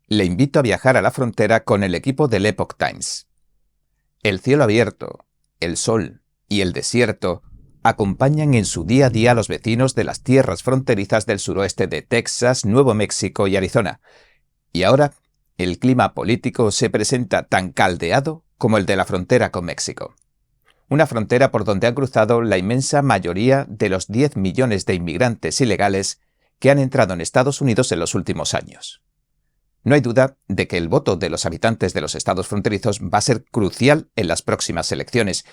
le invito a viajar a la frontera con el equipo del Epoch Times. El cielo abierto, el sol y el desierto acompañan en su día a día a los vecinos de las tierras fronterizas del suroeste de Texas, Nuevo México y Arizona. Y ahora, el clima político se presenta tan caldeado como el de la frontera con México. Una frontera por donde han cruzado la inmensa mayoría de los 10 millones de inmigrantes ilegales que han entrado en Estados Unidos en los últimos años. No hay duda de que el voto de los habitantes de los estados fronterizos va a ser crucial en las próximas elecciones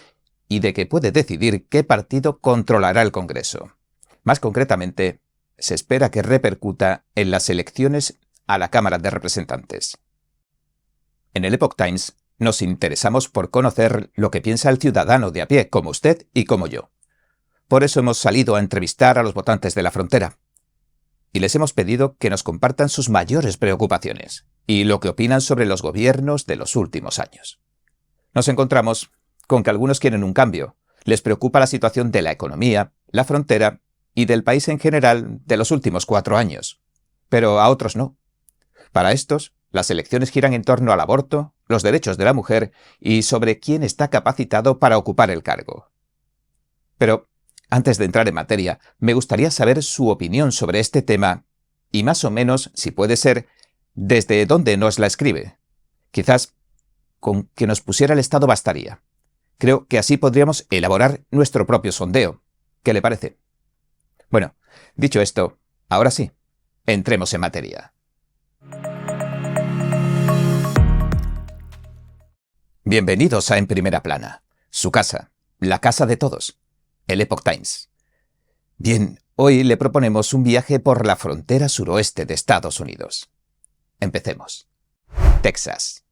y de que puede decidir qué partido controlará el Congreso. Más concretamente, se espera que repercuta en las elecciones a la Cámara de Representantes. En el Epoch Times nos interesamos por conocer lo que piensa el ciudadano de a pie, como usted y como yo. Por eso hemos salido a entrevistar a los votantes de la frontera. Y les hemos pedido que nos compartan sus mayores preocupaciones y lo que opinan sobre los gobiernos de los últimos años. Nos encontramos con que algunos quieren un cambio. Les preocupa la situación de la economía, la frontera y del país en general de los últimos 4 años. Pero a otros no. Para estos, las elecciones giran en torno al aborto, los derechos de la mujer y sobre quién está capacitado para ocupar el cargo. Pero, antes de entrar en materia, me gustaría saber su opinión sobre este tema y más o menos, si puede ser, desde dónde nos la escribe. Quizás con que nos pusiera el estado bastaría. Creo que así podríamos elaborar nuestro propio sondeo. ¿Qué le parece? Bueno, dicho esto, ahora sí, entremos en materia. Bienvenidos a En Primera Plana, su casa, la casa de todos, el Epoch Times. Bien, hoy le proponemos un viaje por la frontera suroeste de Estados Unidos. Empecemos. Texas.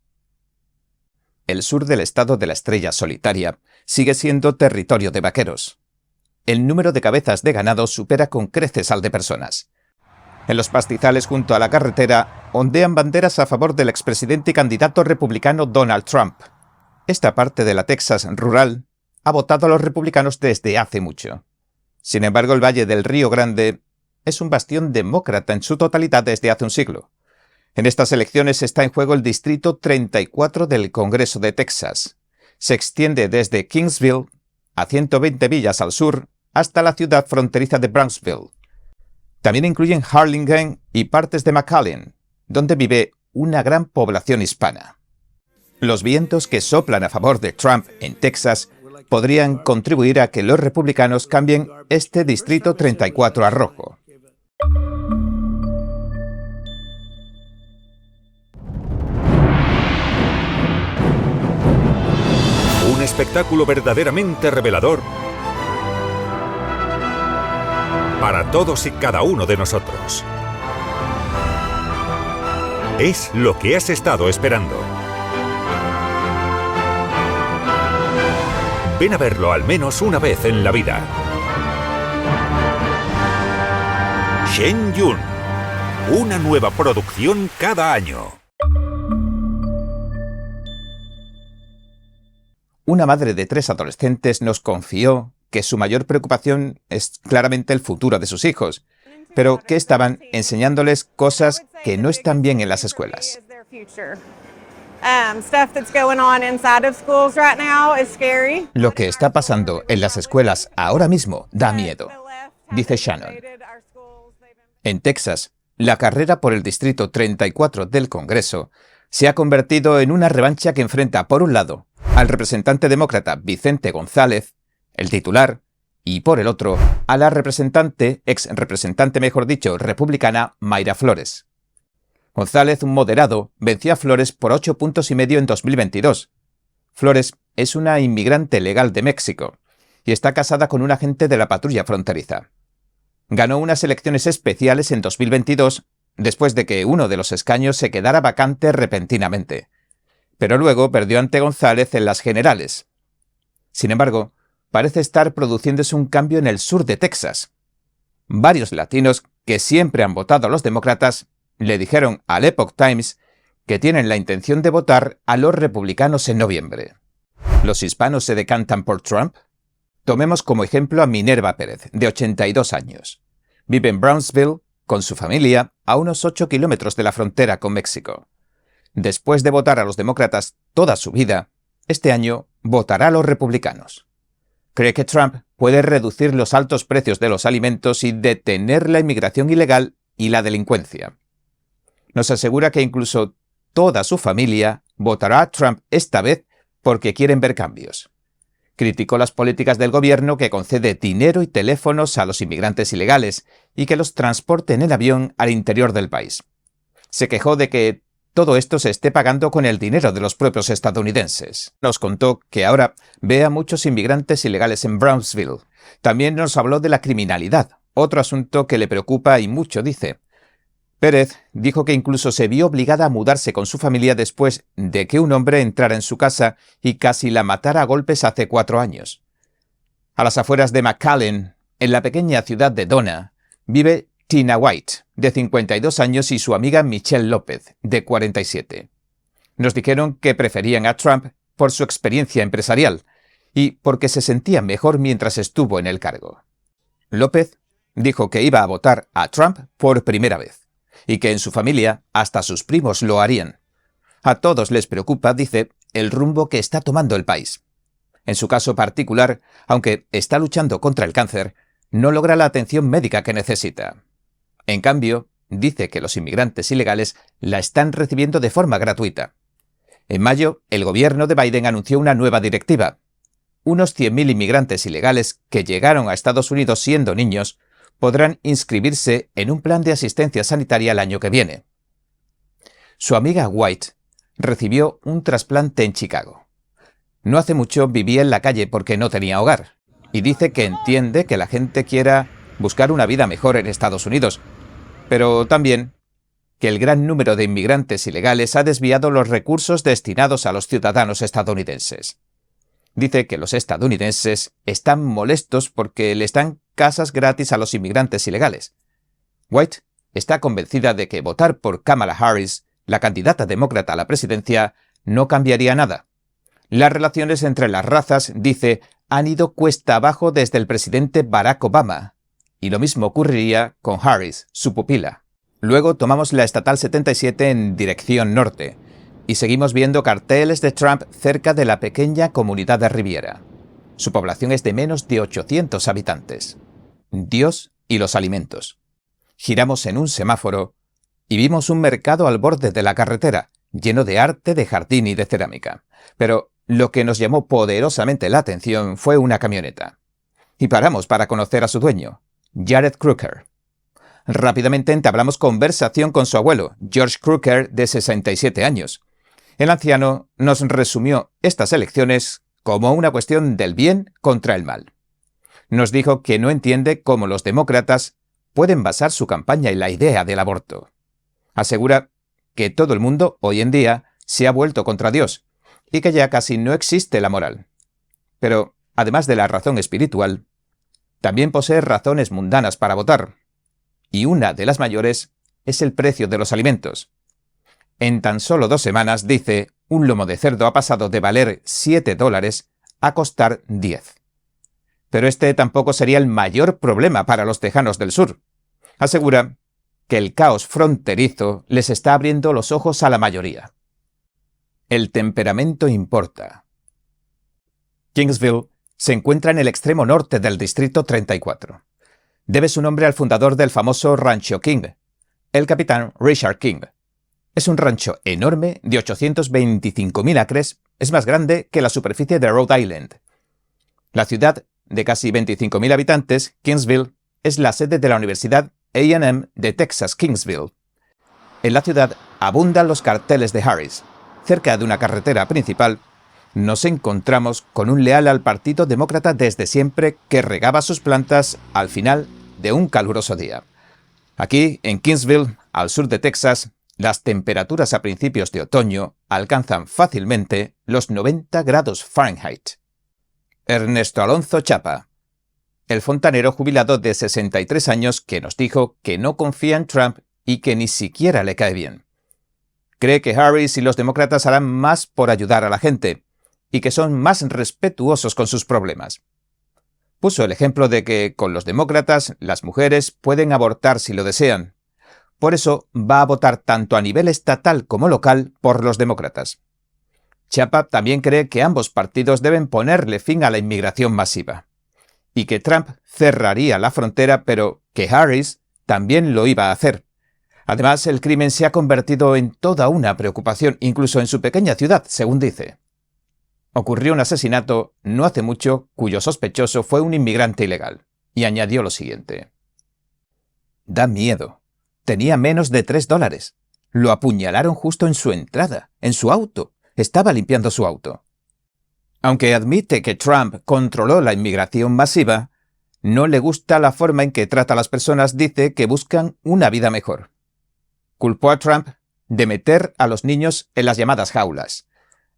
El sur del estado de la Estrella Solitaria sigue siendo territorio de vaqueros. El número de cabezas de ganado supera con creces al de personas. En los pastizales junto a la carretera ondean banderas a favor del expresidente y candidato republicano Donald Trump. Esta parte de la Texas rural ha votado a los republicanos desde hace mucho. Sin embargo, el Valle del Río Grande es un bastión demócrata en su totalidad desde hace un siglo. En estas elecciones está en juego el Distrito 34 del Congreso de Texas. Se extiende desde Kingsville, a 120 millas al sur, hasta la ciudad fronteriza de Brownsville. También incluyen Harlingen y partes de McAllen, donde vive una gran población hispana. Los vientos que soplan a favor de Trump en Texas podrían contribuir a que los republicanos cambien este Distrito 34 a rojo. Un espectáculo verdaderamente revelador para todos y cada uno de nosotros. Es lo que has estado esperando. Ven a verlo al menos una vez en la vida. Shen Yun. Una nueva producción cada año. Una madre de 3 adolescentes nos confió que su mayor preocupación es claramente el futuro de sus hijos, pero que estaban enseñándoles cosas que no están bien en las escuelas. Lo que está pasando en las escuelas ahora mismo da miedo, dice Shannon. En Texas, la carrera por el Distrito 34 del Congreso se ha convertido en una revancha que enfrenta, por un lado, al representante demócrata Vicente González, el titular, y por el otro, a la ex representante republicana Mayra Flores. González, un moderado, venció a Flores por 8,5 puntos en 2022. Flores es una inmigrante legal de México y está casada con un agente de la patrulla fronteriza. Ganó unas elecciones especiales en 2022 después de que uno de los escaños se quedara vacante repentinamente, pero luego perdió ante González en las generales. Sin embargo, parece estar produciéndose un cambio en el sur de Texas. Varios latinos que siempre han votado a los demócratas le dijeron al Epoch Times que tienen la intención de votar a los republicanos en noviembre. ¿Los hispanos se decantan por Trump? Tomemos como ejemplo a Minerva Pérez, de 82 años. Vive en Brownsville con su familia a unos 8 kilómetros de la frontera con México. después de votar a los demócratas toda su vida, este año votará a los republicanos. Cree que Trump puede reducir los altos precios de los alimentos y detener la inmigración ilegal y la delincuencia. Nos asegura que incluso toda su familia votará a Trump esta vez porque quieren ver cambios. Criticó las políticas del gobierno que concede dinero y teléfonos a los inmigrantes ilegales y que los transporten en avión al interior del país. Se quejó de que todo esto se esté pagando con el dinero de los propios estadounidenses. Nos contó que ahora ve a muchos inmigrantes ilegales en Brownsville. También nos habló de la criminalidad, otro asunto que le preocupa y mucho, dice. Pérez dijo que incluso se vio obligada a mudarse con su familia después de que un hombre entrara en su casa y casi la matara a golpes hace 4 años. A las afueras de McAllen, en la pequeña ciudad de Donna, vive Tina White, de 52 años, y su amiga Michelle López, de 47. Nos dijeron que preferían a Trump por su experiencia empresarial y porque se sentía mejor mientras estuvo en el cargo. López dijo que iba a votar a Trump por primera vez y que en su familia hasta sus primos lo harían. A todos les preocupa, dice, el rumbo que está tomando el país. En su caso particular, aunque está luchando contra el cáncer, no logra la atención médica que necesita. En cambio, dice que los inmigrantes ilegales la están recibiendo de forma gratuita. En mayo, el gobierno de Biden anunció una nueva directiva. Unos 100.000 inmigrantes ilegales que llegaron a Estados Unidos siendo niños podrán inscribirse en un plan de asistencia sanitaria el año que viene. Su amiga White recibió un trasplante en Chicago. No hace mucho vivía en la calle porque no tenía hogar, y dice que entiende que la gente quiera buscar una vida mejor en Estados Unidos, pero también que el gran número de inmigrantes ilegales ha desviado los recursos destinados a los ciudadanos estadounidenses. Dice que los estadounidenses están molestos porque les dan casas gratis a los inmigrantes ilegales. White está convencida de que votar por Kamala Harris, la candidata demócrata a la presidencia, no cambiaría nada. Las relaciones entre las razas, dice, han ido cuesta abajo desde el presidente Barack Obama, y lo mismo ocurriría con Harris, su pupila. Luego tomamos la Estatal 77 en dirección norte, y seguimos viendo carteles de Trump cerca de la pequeña comunidad de Riviera. Su población es de menos de 800 habitantes. Dios y los alimentos. Giramos en un semáforo y vimos un mercado al borde de la carretera, lleno de arte, de jardín y de cerámica. Pero lo que nos llamó poderosamente la atención fue una camioneta. Y paramos para conocer a su dueño, Jared Crooker. Rápidamente entablamos conversación con su abuelo, George Crooker, de 67 años. El anciano nos resumió estas elecciones como una cuestión del bien contra el mal. Nos dijo que no entiende cómo los demócratas pueden basar su campaña en la idea del aborto. Asegura que todo el mundo hoy en día se ha vuelto contra Dios y que ya casi no existe la moral. Pero, además de la razón espiritual, también posee razones mundanas para votar. Y una de las mayores es el precio de los alimentos. En tan solo 2 semanas, dice, un lomo de cerdo ha pasado de valer $7 a costar 10. Pero este tampoco sería el mayor problema para los tejanos del sur. Asegura que el caos fronterizo les está abriendo los ojos a la mayoría. El temperamento importa. Kingsville se encuentra en el extremo norte del Distrito 34. Debe su nombre al fundador del famoso Rancho King, el capitán Richard King. Es un rancho enorme de 825.000 acres, es más grande que la superficie de Rhode Island. La ciudad, de casi 25.000 habitantes, Kingsville, es la sede de la Universidad A&M de Texas, Kingsville. En la ciudad abundan los carteles de Harris. Cerca de una carretera principal, nos encontramos con un leal al Partido Demócrata desde siempre que regaba sus plantas al final de un caluroso día. Aquí, en Kingsville, al sur de Texas, las temperaturas a principios de otoño alcanzan fácilmente los 90 grados Fahrenheit. Ernesto Alonso Chapa, el fontanero jubilado de 63 años que nos dijo que no confía en Trump y que ni siquiera le cae bien. Cree que Harris y los demócratas harán más por ayudar a la gente y que son más respetuosos con sus problemas. Puso el ejemplo de que con los demócratas las mujeres pueden abortar si lo desean, Por eso va a votar tanto a nivel estatal como local por los demócratas. Chapa también cree que ambos partidos deben ponerle fin a la inmigración masiva y que Trump cerraría la frontera, pero que Harris también lo iba a hacer. Además, el crimen se ha convertido en toda una preocupación, incluso en su pequeña ciudad, según dice. Ocurrió un asesinato no hace mucho cuyo sospechoso fue un inmigrante ilegal, y añadió lo siguiente. Da miedo. Tenía menos de $3. Lo apuñalaron justo en su entrada, en su auto. Estaba limpiando su auto. Aunque admite que Trump controló la inmigración masiva, no le gusta la forma en que trata a las personas, dice que buscan una vida mejor. Culpó a Trump de meter a los niños en las llamadas jaulas.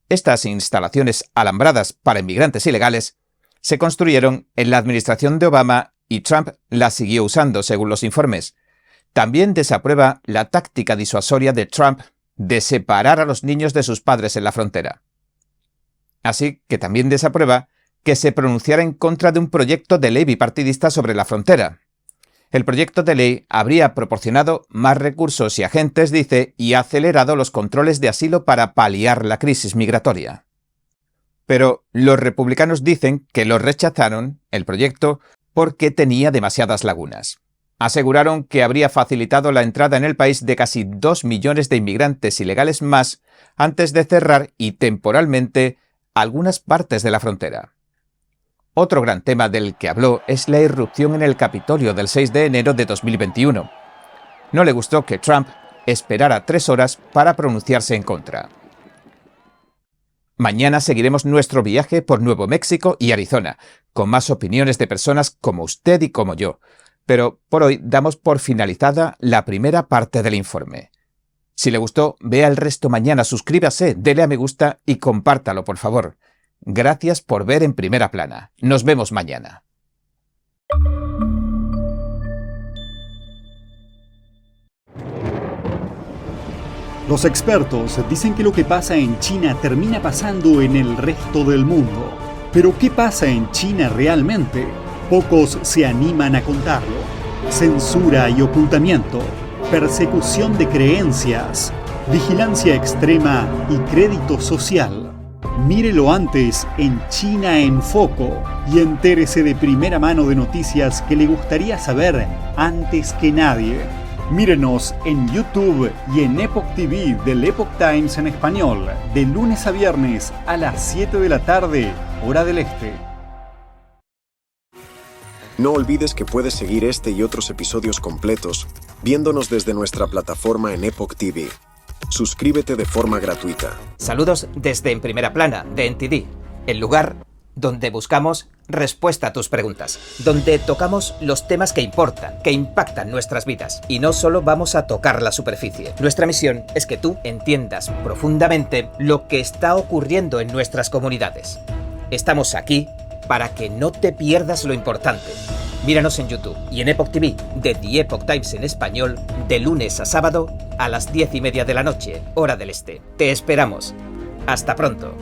Estas instalaciones alambradas para inmigrantes ilegales se construyeron en la administración de Obama y Trump las siguió usando, según los informes. También desaprueba la táctica disuasoria de Trump de separar a los niños de sus padres en la frontera. Así que también desaprueba que se pronunciara en contra de un proyecto de ley bipartidista sobre la frontera. El proyecto de ley habría proporcionado más recursos y agentes, dice, y ha acelerado los controles de asilo para paliar la crisis migratoria. Pero los republicanos dicen que lo rechazaron, el proyecto, porque tenía demasiadas lagunas. Aseguraron que habría facilitado la entrada en el país de casi 2 millones de inmigrantes ilegales más antes de cerrar y temporalmente algunas partes de la frontera. Otro gran tema del que habló es la irrupción en el Capitolio del 6 de enero de 2021. No le gustó que Trump esperara 3 horas para pronunciarse en contra. Mañana seguiremos nuestro viaje por Nuevo México y Arizona, con más opiniones de personas como usted y como yo. Pero por hoy damos por finalizada la primera parte del informe. Si le gustó, vea el resto mañana, suscríbase, dele a me gusta y compártalo, por favor. Gracias por ver En Primera Plana. Nos vemos mañana. Los expertos dicen que lo que pasa en China termina pasando en el resto del mundo. Pero ¿qué pasa en China realmente? Pocos se animan a contarlo. Censura y ocultamiento, persecución de creencias, vigilancia extrema y crédito social. Mírelo antes en China en Foco y entérese de primera mano de noticias que le gustaría saber antes que nadie. Mírenos en YouTube y en Epoch TV del Epoch Times en español, de lunes a viernes a las 7 de la tarde, hora del este. No olvides que puedes seguir este y otros episodios completos viéndonos desde nuestra plataforma en Epoch TV. Suscríbete de forma gratuita. Saludos desde En Primera Plana de NTD, el lugar donde buscamos respuesta a tus preguntas, donde tocamos los temas que importan, que impactan nuestras vidas, y no solo vamos a tocar la superficie. Nuestra misión es que tú entiendas profundamente lo que está ocurriendo en nuestras comunidades. Estamos aquí para que no te pierdas lo importante. Míranos en YouTube y en Epoch TV de The Epoch Times en español de lunes a sábado a las 10:30 de la noche, hora del este. Te esperamos. Hasta pronto.